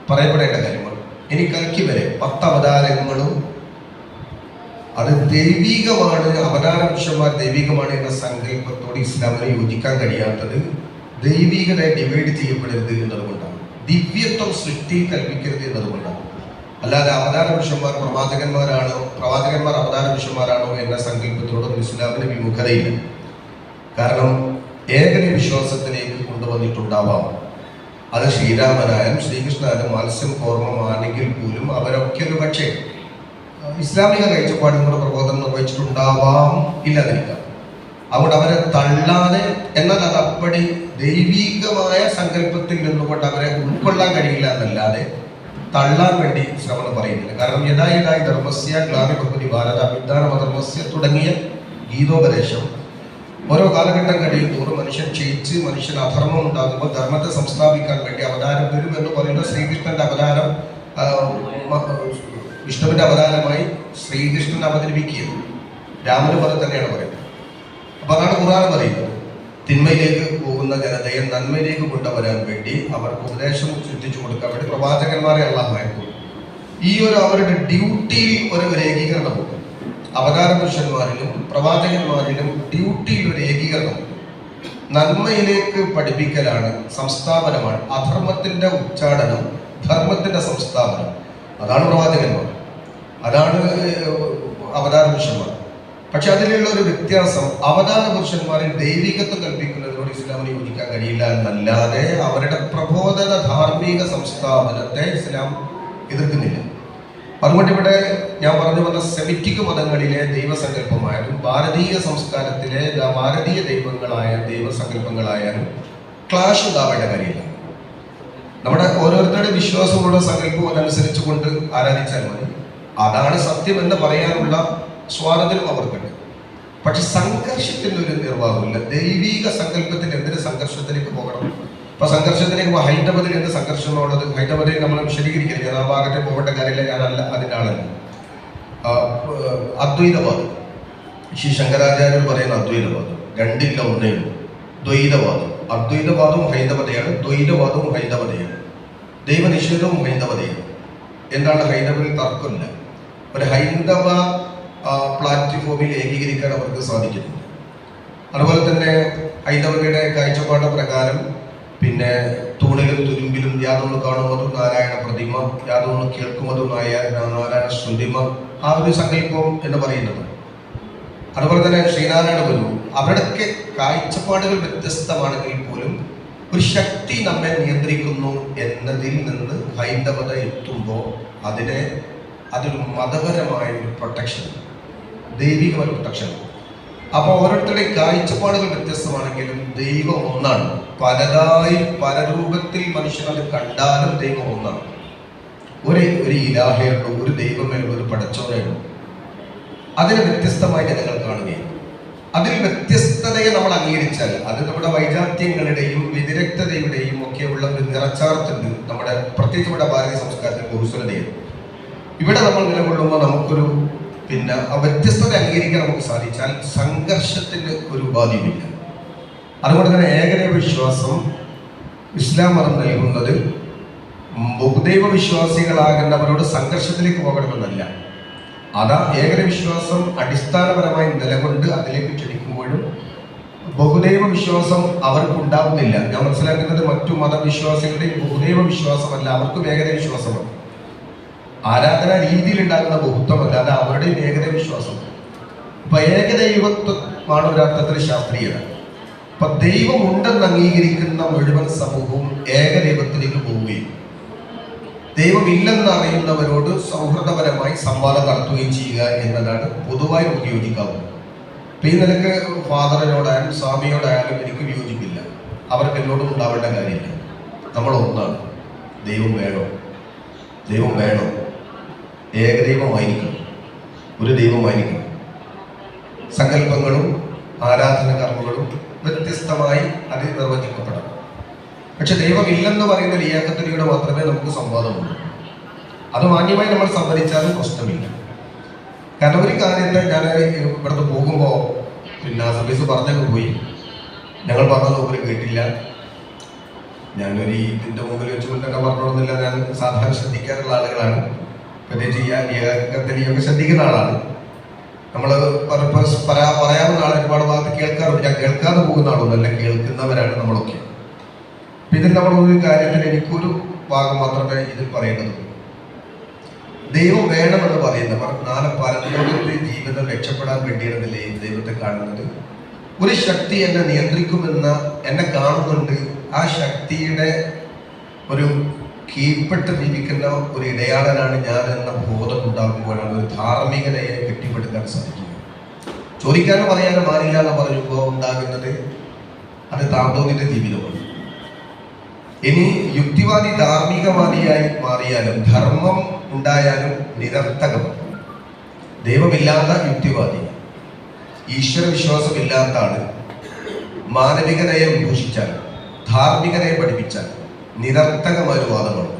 പറയപ്പെടേണ്ട കാര്യമാണ്. ഇനി കൽക്കി വരെ 10 അവതാരങ്ങളും അത് ദൈവികമാണ്, അവതാര പുരുഷന്മാർ ദൈവികമാണ് എന്ന സങ്കല്പത്തോട് ഇസ്ലാമിന് യോജിക്കാൻ കഴിയാത്തത് ദൈവികത ഡിവൈഡ് ചെയ്യപ്പെടരുത് എന്നതുകൊണ്ടാണ്, ദിവ്യത്വം സൃഷ്ടിയിൽ കൽപ്പിക്കരുത് എന്നതുകൊണ്ടാണ്. അല്ലാതെ അവതാര പുരുഷന്മാർ പ്രവാചകന്മാർ അവതാര പുരുഷന്മാരാണോ എന്ന സങ്കല്പത്തോടൊന്നും ഇസ്ലാമിന് വിമുഖതയില്ല. കാരണം ഏകന വിശ്വാസത്തിലേക്ക് കൊണ്ടുവന്നിട്ടുണ്ടാവാം. അത് ശ്രീരാമനായാലും ശ്രീകൃഷ്ണനായാലും മത്സ്യം കോർമ്മമാണെങ്കിൽ പോലും അവരൊക്കെ ഒരു പക്ഷേ ഇസ്ലാമിക കാഴ്ചപ്പാടുകളുടെ പ്രബോധനം നിർവഹിച്ചിട്ടുണ്ടാവാം, ഇല്ലാതിരിക്കാം. അതുകൊണ്ട് അവരെ തള്ളാതെ, എന്നാൽ അത് അപ്പടി ദൈവികമായ സങ്കല്പത്തിൽ നിന്നുകൊണ്ട് അവരെ ഉൾക്കൊള്ളാൻ കഴിയില്ല എന്നല്ലാതെ തള്ളാൻ വേണ്ടി ശ്രമണം പറയുന്നില്ല. കാരണം യഥായി ധർമ്മസ്യ ഗ്ലാനിഭവതി ഭാരത വിദ്യാനമധർമ്മസ്യ തുടങ്ങിയ ഗീതോപദേശം ഓരോ കാലഘട്ടം കഴിയും തോറും മനുഷ്യൻ ക്ഷയിച്ച് മനുഷ്യൻ അധർമ്മം ഉണ്ടാകുമ്പോൾ ധർമ്മത്തെ സംസ്ഥാപിക്കാൻ വേണ്ടി അവതാരം വരും എന്ന് പറയുന്ന ശ്രീകൃഷ്ണന്റെ അവതാരം, വിഷ്ണുവിന്റെ അവതാരമായി ശ്രീകൃഷ്ണൻ അവതരിപ്പിക്കുകയും രാമന് പോലെ തന്നെയാണ് പറയുന്നത്. അപ്പൊ അതാണ് ഖുർആൻ പറയുന്നത്, തിന്മയിലേക്ക് പോകുന്ന ജനതയെ നന്മയിലേക്ക് കൊണ്ടുവരാൻ വേണ്ടി അവർക്ക് ഉപദേശം സൃഷ്ടിച്ചു കൊടുക്കാൻ വേണ്ടി പ്രവാചകന്മാരെ അല്ലാഹു അയക്കും. ഈ അവരുടെ ഡ്യൂട്ടിയിൽ ഒരു ഏകീകരണമുണ്ട്. അവതാര പുരുഷന്മാരിലും പ്രവാചകന്മാരിലും ഡ്യൂട്ടിയിൽ ഒരു ഏകീകരണമുണ്ട്. നന്മയിലേക്ക് പഠിപ്പിക്കലാണ്, സംസ്ഥാപനമാണ്. അധർമ്മത്തിന്റെ ഉച്ചാടനം, ധർമ്മത്തിന്റെ സംസ്ഥാപനം. അതാണ് പ്രവാചകന്മാർ, അതാണ് അവതാര പുരുഷന്മാർ. പക്ഷെ അതിലുള്ള ഒരു വ്യത്യാസം, അവതാര പുരുഷന്മാരിൽ ദൈവികത്വം കൽപ്പിക്കുന്നതിനോട് ഇസ്ലാമിന് യോജിക്കാൻ കഴിയില്ല എന്നല്ലാതെ അവരുടെ പ്രബോധന ധാർമ്മിക സംസ്ഥാപനത്തെ ഇസ്ലാം എതിർക്കുന്നില്ല. അതുകൊണ്ട് ഇവിടെ ഞാൻ പറഞ്ഞു വന്ന സെമിറ്റിക് മതങ്ങളിലെ ദൈവസങ്കല്പമായാലും ഭാരതീയ സംസ്കാരത്തിലെ ഭാരതീയ ദൈവങ്ങളായ ദൈവസങ്കല്പങ്ങളായാലും ക്ലാഷ് ഉണ്ടാവേണ്ട കാര്യമില്ല. നമ്മുടെ ഓരോരുത്തരുടെ വിശ്വാസമുള്ള സങ്കല്പം അതനുസരിച്ച് കൊണ്ട് ആരാധിച്ചാൽ മതി. അതാണ് സത്യം എന്ന് പറയാനുള്ള സ്വാതന്ത്ര്യം അവർക്കുണ്ട്. പക്ഷെ സംഘർഷത്തിന് ഒരു നിർവാഹമില്ല. ദൈവിക സങ്കല്പത്തിൽ എന്തിന് സംഘർഷത്തിലേക്ക് പോകണം? അപ്പൊ സംഘർഷത്തിലേക്ക് ഹൈദരാബാദിൽ എന്ത് സംഘർഷമാണുള്ളത്? ഹൈദരാബാദിൽ നമ്മൾ വിശദീകരിക്കില്ല, ഞാൻ ആ ഭാഗത്തെ പോകേണ്ട കാര്യമില്ല, ഞാനല്ല അതിൻ്റെ ആളല്ല. അദ്വൈതവാദം, ശ്രീ ശങ്കരാചാര്യർ പറയുന്ന അദ്വൈതവാദം രണ്ടില്ല, ഒന്നേ ഉള്ളൂ, ദ്വൈതവാദം. അദ്വൈതവാദവും ഹൈന്ദവതയാണ്, ദ്വൈതവാദവും ഹൈന്ദവതയാണ്, ദൈവനിഷേധവും ഹൈന്ദവതയാണ്. എന്താണ് ഹൈന്ദവയിൽ തർക്കമില്ല. ഒരു ഹൈന്ദവ പ്ലാറ്റ്ഫോമിൽ ഏകീകരിക്കാൻ അവർക്ക് സാധിക്കുന്നുണ്ട്. അതുപോലെ തന്നെ ഹൈന്ദവതയുടെ കാഴ്ചപ്പാട് പ്രകാരം പിന്നെ തൂണിലും തുരുമ്പിലും യാതൊന്ന് കാണുന്നതും നാരായണ പ്രതിമ, യാതൊന്ന് കേൾക്കുന്നതും നാരായണ ശ്രുതിമ, ആ ഒരു സങ്കല്പം എന്ന് പറയുന്നത്. അതുപോലെ തന്നെ ശ്രീനാരായണ ഗുരു, അവരുടെയൊക്കെ കാഴ്ചപ്പാടുകൾ വ്യത്യസ്തമാണെങ്കിൽ പോലും ഒരു ശക്തി നമ്മെ നിയന്ത്രിക്കുന്നു എന്നതിൽ നിന്ന് ഹൈന്ദവത എത്തുമ്പോൾ അതൊരു മതപരമായ ഒരു പ്രൊട്ടക്ഷൻ, ദൈവികമായ പ്രൊട്ടക്ഷൻ. അപ്പോൾ ഓരോരുത്തരുടെ കാഴ്ചപ്പാടുകൾ വ്യത്യസ്തമാണെങ്കിലും ദൈവം ഒന്നാണ്. പല രൂപത്തിൽ മനുഷ്യൻ അത് കണ്ടാലും ദൈവം ഒന്നാണ്. ഒരു ഇലാഹയുള്ളൂ, ഒരു ദൈവമേ, ഒരു പടച്ചോനേ ഉള്ളൂ. അതിനെ വ്യത്യസ്തമായി ജനങ്ങൾ കാണുകയും അതിൽ വ്യത്യസ്തതയെ നമ്മൾ അംഗീകരിച്ചാൽ അത് നമ്മുടെ വൈജാത്യങ്ങളുടെയും വ്യതിരക്തതയുടെയും ഒക്കെ ഉള്ള ഒരു നിറച്ചാർത്തുണ്ട് നമ്മുടെ പ്രത്യേകിച്ച് നമ്മുടെ ഭാരതീയ സംസ്കാരത്തിൽ ബഹുസ്വരതയും. ഇവിടെ നമ്മൾ നിലകൊള്ളുമ്പോൾ നമുക്കൊരു ആ വ്യത്യസ്തത അംഗീകരിക്കാൻ നമുക്ക് സാധിച്ചാൽ സംഘർഷത്തിന് ഒരു ഉപാധിയുമില്ല. അതുകൊണ്ട് തന്നെ ഏകദൈവ വിശ്വാസം ഇസ്ലാം മതം നൽകുന്നത് ബഹുദൈവ വിശ്വാസികളാകുന്നവരോട് സംഘർഷത്തിലേക്ക് പോകണമെന്നല്ല. അതാ ഏകദൈവ വിശ്വാസം അടിസ്ഥാനപരമായി നിലകൊണ്ട് അതിലേക്ക് ക്ഷണിക്കുമ്പോഴും ബഹുദൈവ വിശ്വാസം അവർക്കുണ്ടാവുന്നില്ല. ഞാൻ മനസ്സിലാക്കുന്നത് മറ്റു മതവിശ്വാസികളുടെയും ബഹുദൈവ വിശ്വാസമല്ല, അവർക്കും ഏകദൈവ വിശ്വാസമാണ്. ആരാധനാ രീതിയിൽ ഉണ്ടാകുന്ന ബഹുത്വമല്ല, അത് അവരുടെയും ഏകദൈവ വിശ്വാസം. അപ്പൊ ഏകദൈവത്വമാണ് ഒരർത്ഥത്തിൽ ശാസ്ത്രീയത. അപ്പൊ ദൈവം ഉണ്ടെന്ന് അംഗീകരിക്കുന്ന മുഴുവൻ സമൂഹവും ഏകദൈവത്തിലേക്ക് പോവുകയും ദൈവമില്ലെന്ന് അറിയുന്നവരോട് സൗഹൃദപരമായി സംവാദം നടത്തുകയും ചെയ്യുക എന്നതാണ് പൊതുവായി നമുക്ക് യോജിക്കാവുന്നത്. അപ്പൊ ഈ നിലക്ക് ഫാദറിനോടായാലും സ്വാമിയോടായാലും എനിക്ക് വിയോജിപ്പില്ല. അവർക്ക് എന്നോടും ഉണ്ടാവേണ്ട കാര്യമില്ല. നമ്മൾ ഒന്നാണ്. ദൈവം വേണോ? ദൈവം വേണം. ഏകദൈവമായിരിക്കും, ഒരു ദൈവമായിരിക്കും. സങ്കല്പങ്ങളും ആരാധന കർമ്മങ്ങളും വ്യത്യസ്തമായി അത് നിർവചിക്കപ്പെടണം. പക്ഷെ ദൈവമില്ലെന്ന് പറയുന്ന ഏകത്വത്തിലൂടെ മാത്രമേ നമുക്ക് സംവാദമുള്ളൂ. അത് മാന്യമായി നമ്മൾ സംവദിച്ചാലും പ്രശ്നമില്ല. കാരണം ഒരു കാര്യത്തെ ഞാൻ ഇവിടുന്ന് പോകുമ്പോൾ സർവീസ് പറഞ്ഞൊക്കെ പോയി, ഞങ്ങൾ പറഞ്ഞത് ഒരു കേട്ടില്ല. ഞാനൊരു ഇതിൻ്റെ മുമ്പിൽ വെച്ചുകൊണ്ട് തന്നെ പറഞ്ഞോളുന്നില്ല. ഞാൻ സാധാരണ ശ്രദ്ധിക്കാറുള്ള ആളുകളാണ്, പ്രത്യേകിച്ച് ഈ ഏകത്വത്തിനെയൊക്കെ ശ്രദ്ധിക്കുന്ന ആളാണ്. നമ്മൾ പറയാവുന്ന ആളെ ഒരുപാട് ഭാഗത്ത് കേൾക്കാറുണ്ട്. ഞാൻ കേൾക്കാതെ പോകുന്ന ആളൊന്നല്ല, കേൾക്കുന്നവരാണ് നമ്മളൊക്കെ. ഇതിൽ നമ്മൾ ഒരു കാര്യത്തിൽ എനിക്കൊരു ഭാഗം മാത്രമേ ഇതിൽ പറയേണ്ടതുള്ളൂ. ദൈവം വേണമെന്ന് പറയുന്നവർ നാളെ പരലോകത്തെ ജീവിതം രക്ഷപ്പെടാൻ വേണ്ടിയിരുന്നില്ലേ ദൈവത്തെ കാണുന്നത്? ഒരു ശക്തി എന്നെ നിയന്ത്രിക്കുമെന്ന് എന്നെ കാണുന്നുണ്ട്. ആ ശക്തിയുടെ ഒരു കീഴ്പ്പെട്ട് ജീവിക്കുന്ന ഒരു ഇടയാളനാണ് ഞാൻ എന്ന ബോധം ഉണ്ടാകുമ്പോഴാണ് ഒരു ധാർമ്മികതയെ കെട്ടിപ്പടുക്കാൻ സാധിക്കുക. ചോദിക്കാനും പറയാനും മാറില്ല എന്ന് പറയുമ്പോൾ ഉണ്ടാകുന്നത് അത് താന്തോന്നിന്റെ ജീവിതമാണ്. ഇനി യുക്തിവാദി ധാർമ്മികവാദിയായി മാറിയാലും ധർമ്മം ഉണ്ടായാലും നിരർത്ഥകമാണ്. ദൈവമില്ലാത്ത യുക്തിവാദി, ഈശ്വര വിശ്വാസമില്ലാത്ത ആള് മാനവികതയെ വിഭൂഷിച്ചാൽ, ധാർമ്മികതയെ പഠിപ്പിച്ചാൽ നിരർത്ഥകമായ വാദമാണ്.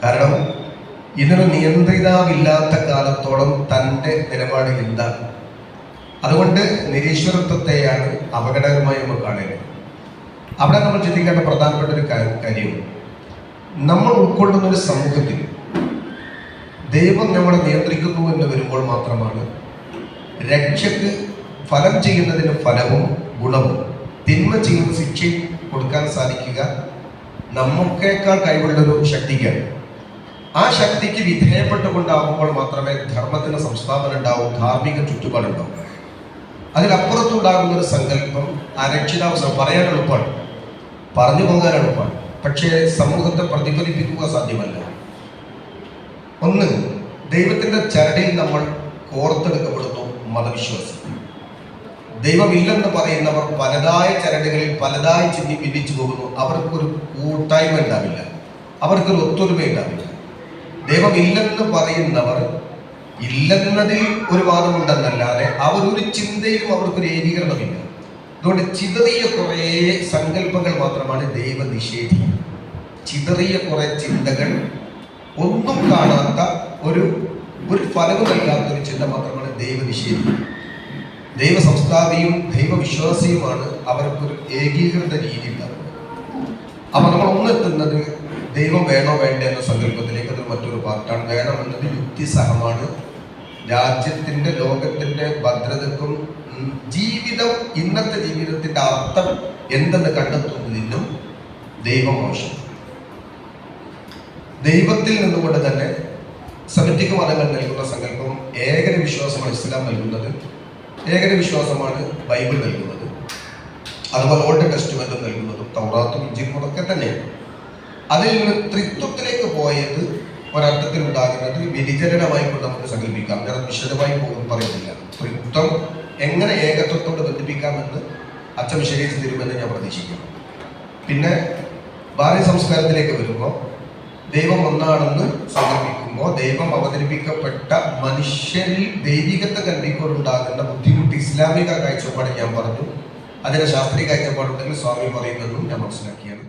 കാരണം ഇതിന് നിയന്ത്രിതാവില്ലാത്ത കാലത്തോളം തൻ്റെ നിലപാട് എന്താണ്? അതുകൊണ്ട് നിരീശ്വരത്വത്തെയാണ് അപകടകരമായി നമ്മൾ കാണുന്നത്. അവിടെ നമ്മൾ ചിന്തിക്കേണ്ട പ്രധാനപ്പെട്ട ഒരു കാര്യം, നമ്മൾ ഉൾക്കൊള്ളുന്ന ഒരു സമൂഹത്തിൽ ദൈവം നമ്മളെ നിയന്ത്രിക്കുന്നു എന്ന് വരുമ്പോൾ മാത്രമാണ് രക്ഷക്ക് ഫലം ചെയ്യുന്നതിന് ഫലവും ഗുണവും തിന്മ ചെയ്യുന്ന ശിക്ഷയും കൊടുക്കാൻ സാധിക്കുക നമുക്കേക്കാൾ കഴിവുള്ളൊരു ശക്തിക്കാണ്. ആ ശക്തിക്ക് വിധേയപ്പെട്ടുകൊണ്ടാകുമ്പോൾ മാത്രമേ ധർമ്മത്തിന് സംസ്ഥാപനം ഉണ്ടാവും, ധാർമ്മിക ചുറ്റുപാടുണ്ടാവും. അതിലപ്പുറത്തുണ്ടാകുന്ന ഒരു സങ്കല്പം അരക്ഷിതാവസ്ഥ. പറയാൻ എളുപ്പമാണ്, പറഞ്ഞു പോകാൻ എളുപ്പമാണ്, പക്ഷേ സമൂഹത്തെ പ്രതിഫലിപ്പിക്കുക സാധ്യമല്ല. ഒന്ന്, ദൈവത്തിന്റെ ചരടിൽ നമ്മൾ കോർത്തെടുക്കപ്പെടുന്നു മതവിശ്വാസം. ദൈവമില്ലെന്ന് പറയുന്നവർ പലതായ ചരടുകളിൽ പലതായി ചിന്തി ഭിന്നിച്ചു പോകുന്നു. അവർക്കൊരു കൂട്ടായ്മ ഉണ്ടാവില്ല, അവർക്കൊരു ഒത്തൊരുമ ഉണ്ടാവില്ല. ദൈവമില്ലെന്ന് പറയുന്നവർ ഇല്ലെന്നതിൽ ഒരു വാദമുണ്ടെന്നല്ലാതെ അവരൊരു ചിന്തയിലും അവർക്കൊരു ഏകീകരണമില്ല. അതുകൊണ്ട് ചിതറിയ കുറേ സങ്കല്പങ്ങൾ മാത്രമാണ് ദൈവനിഷേധി. ചിതറിയ കുറെ ചിന്തകൾ, ഒന്നും കാണാത്ത ഒരു ഫലവും നൽകാത്ത ഒരു ചിന്ത മാത്രമാണ് ദൈവനിഷേധി. ദൈവ സംസ്ഥാപിയും ദൈവവിശ്വാസിയുമാണ് അവർക്കൊരു ഏകീകൃത രീതി ഉണ്ടാകുന്നത്. അപ്പൊ നമ്മൾ ഒന്നെത്തുന്നത് ദൈവം വേണോ വേണ്ട എന്ന സങ്കല്പത്തിലേക്ക്. അത് മറ്റൊരു പാർട്ടാണ്. വേണമെന്നത് യുക്തിസഹമാണ്. രാജ്യത്തിന്റെ ലോകത്തിന്റെ ഭദ്രതക്കും ജീവിതം, ഇന്നത്തെ ജീവിതത്തിന്റെ അർത്ഥം എന്തെന്ന് കണ്ടെത്തുന്നതിനും ദൈവം ആവശ്യം. ദൈവത്തിൽ നിന്നുകൊണ്ട് തന്നെ സെമിറ്റിക് മതങ്ങൾ നൽകുന്ന സങ്കല്പം ഏകന വിശ്വാസമാണ് ഇസ്ലാം നൽകുന്നത്, ഏകന വിശ്വാസമാണ് ബൈബിൾ നൽകുന്നത്, അതുപോലെ ഓൾഡ് ടെസ്റ്റ്മെന്റും നൽകുന്നതും തൗറാത്തും ഇഞ്ചിലും അതൊക്കെ തന്നെയാണ്. അതിൽ നിന്ന് ത്രിത്വത്തിലേക്ക് പോയത് ഒരർത്ഥത്തിൽ ഉണ്ടാകുന്നത് വ്യതിചലനമായി കൊണ്ട് നമുക്ക് സങ്കല്പിക്കാം. ഞാൻ വിശദമായി പറയുന്നില്ല. ത്രിത്വം എങ്ങനെ ഏകത്വത്തോട് ബന്ധിപ്പിക്കാമെന്ന് അച്ഛൻ വിശദീകരിച്ച് തരുമെന്ന് ഞാൻ പ്രതീക്ഷിക്കുന്നു. പിന്നെ ഭാരതീയ സംസ്കാരത്തിലേക്ക് വരുമ്പോൾ ദൈവം ഒന്നാണെന്ന് സങ്കല്പിക്കുമ്പോൾ ദൈവം അവതരിപ്പിക്കപ്പെട്ട മനുഷ്യരിൽ ദൈവികത്തെ കൽപ്പിക്കുമ്പോഴുണ്ടാകുന്ന ബുദ്ധിമുട്ടി ഇസ്ലാമിക കാഴ്ചപ്പാട് ഞാൻ പറഞ്ഞു. അതിന് ശാസ്ത്രീയ കാഴ്ചപ്പാടുണ്ടെങ്കിൽ സ്വാമി പറയുമെന്നും ഞാൻ മനസ്സിലാക്കിയാണ്.